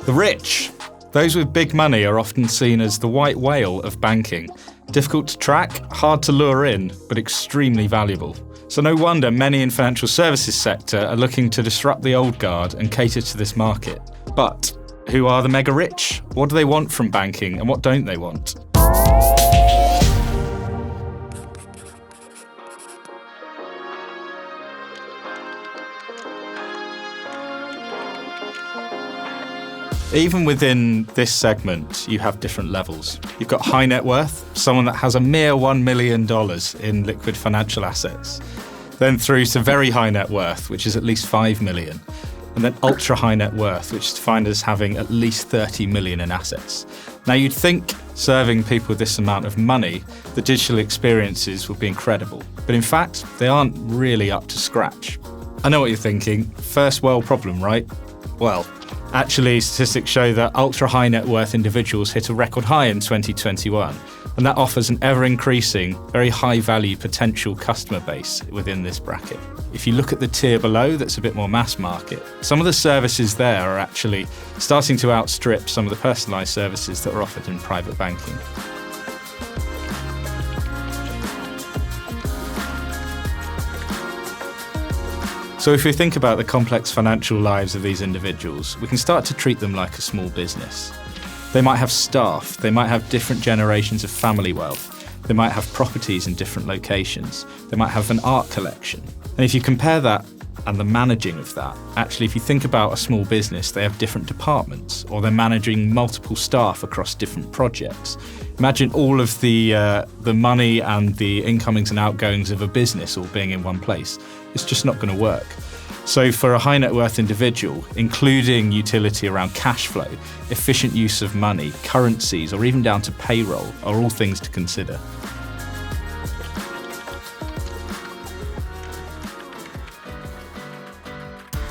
The rich. Those with big money are often seen as the white whale of banking. Difficult to track, hard to lure in, but extremely valuable. So no wonder many in financial services sector are looking to disrupt the old guard and cater to this market. But who are the mega rich? What do they want from banking and what don't they want? Even within this segment, you have different levels. You've got high net worth, someone that has a mere $1 million in liquid financial assets. Then through to very high net worth, which is at least 5 million. And then ultra high net worth, which is defined as having at least 30 million in assets. Now you'd think serving people with this amount of money, the digital experiences would be incredible. But in fact, they aren't really up to scratch. I know what you're thinking, first world problem, right? Well, actually, statistics show that ultra-high net worth individuals hit a record high in 2021, and that offers an ever-increasing, very high-value potential customer base within this bracket. If you look at the tier below, that's a bit more mass market. Some of the services there are actually starting to outstrip some of the personalised services that are offered in private banking. So if we think about the complex financial lives of these individuals, we can start to treat them like a small business. They might have staff, they might have different generations of family wealth, they might have properties in different locations, they might have an art collection. And if you compare that and the managing of that, actually if you think about a small business, they have different departments, or they're managing multiple staff across different projects. Imagine all of the money and the incomings and outgoings of a business all being in one place. It's just not going to work. So for a high net worth individual, including utility around cash flow, efficient use of money, currencies, or even down to payroll are all things to consider.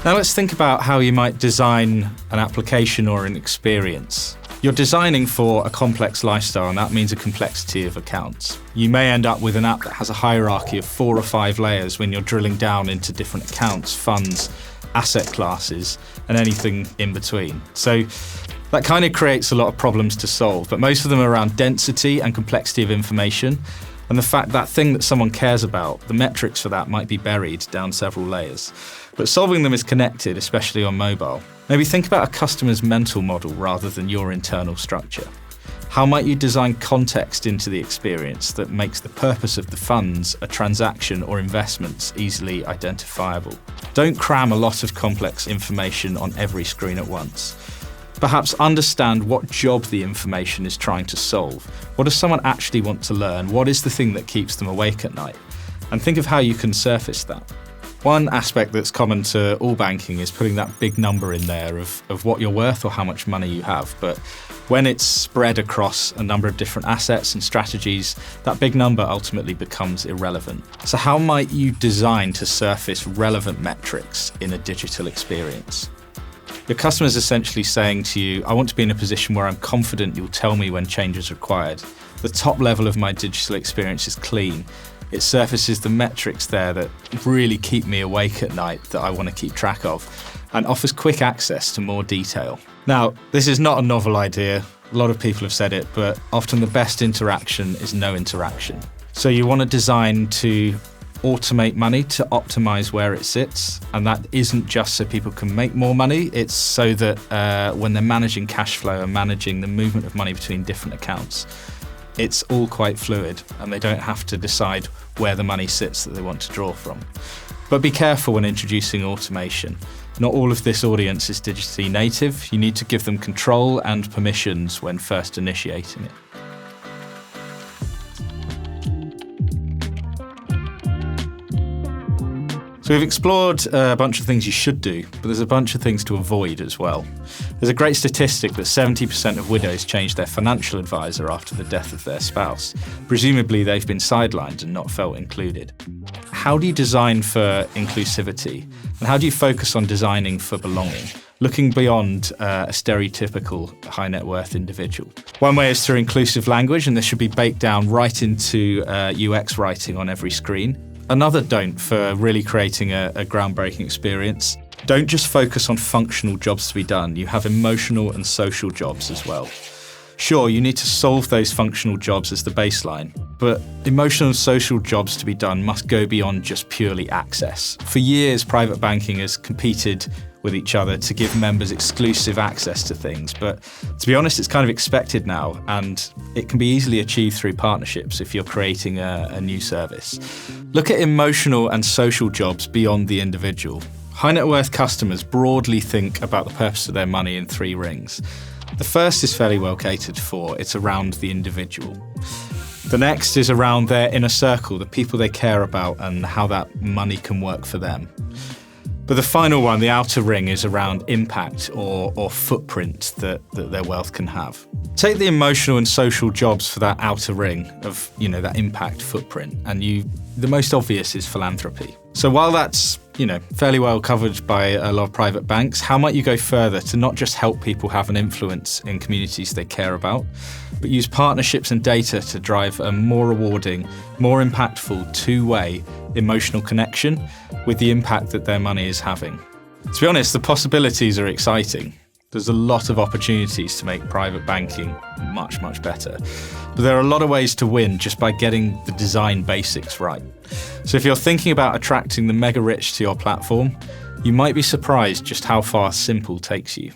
Now let's think about how you might design an application or an experience. You're designing for a complex lifestyle, and that means a complexity of accounts. You may end up with an app that has a hierarchy of 4 or 5 layers when you're drilling down into different accounts, funds, asset classes, and anything in between. So that kind of creates a lot of problems to solve, but most of them are around density and complexity of information, and the fact that thing that someone cares about, the metrics for that might be buried down several layers. But solving them is connected, especially on mobile. Maybe think about a customer's mental model rather than your internal structure. How might you design context into the experience that makes the purpose of the funds, a transaction or investments easily identifiable? Don't cram a lot of complex information on every screen at once. Perhaps understand what job the information is trying to solve. What does someone actually want to learn? What is the thing that keeps them awake at night? And think of how you can surface that. One aspect that's common to all banking is putting that big number in there of what you're worth or how much money you have. But when it's spread across a number of different assets and strategies, that big number ultimately becomes irrelevant. So how might you design to surface relevant metrics in a digital experience? Your customer is essentially saying to you, I want to be in a position where I'm confident you'll tell me when change is required. The top level of my digital experience is clean. It surfaces the metrics there that really keep me awake at night that I want to keep track of, and offers quick access to more detail. Now, this is not a novel idea. A lot of people have said it, but often the best interaction is no interaction. So you want to design to automate money to optimize where it sits, and that isn't just so people can make more money, it's so that when they're managing cash flow and managing the movement of money between different accounts, it's all quite fluid and they don't have to decide where the money sits that they want to draw from. But be careful when introducing automation. Not all of this audience is digitally native. You need to give them control and permissions when first initiating it. So we've explored a bunch of things you should do, but there's a bunch of things to avoid as well. There's a great statistic that 70% of widows change their financial advisor after the death of their spouse. Presumably they've been sidelined and not felt included. How do you design for inclusivity? And how do you focus on designing for belonging? Looking beyond a stereotypical high net worth individual. One way is through inclusive language, and this should be baked down right into UX writing on every screen. Another don't for really creating a groundbreaking experience Don't just focus on functional jobs to be done. You have emotional and social jobs as well. Sure, you need to solve those functional jobs as the baseline, but emotional and social jobs to be done must go beyond just purely access. For years, private banking has competed with each other to give members exclusive access to things, but to be honest, it's kind of expected now, and it can be easily achieved through partnerships if you're creating a new service. Look at emotional and social jobs beyond the individual. High net worth customers broadly think about the purpose of their money in 3 rings. The first is fairly well catered for. It's around the individual. The next is around their inner circle, the people they care about and how that money can work for them. But the final one, the outer ring, is around impact or footprint that their wealth can have. Take the emotional and social jobs for that outer ring of, that impact footprint, and the most obvious is philanthropy. So while that's, fairly well covered by a lot of private banks, how might you go further to not just help people have an influence in communities they care about, but use partnerships and data to drive a more rewarding, more impactful two-way emotional connection with the impact that their money is having? To be honest, the possibilities are exciting. There's a lot of opportunities to make private banking much, much better. But there are a lot of ways to win just by getting the design basics right. So if you're thinking about attracting the mega rich to your platform, you might be surprised just how far simple takes you.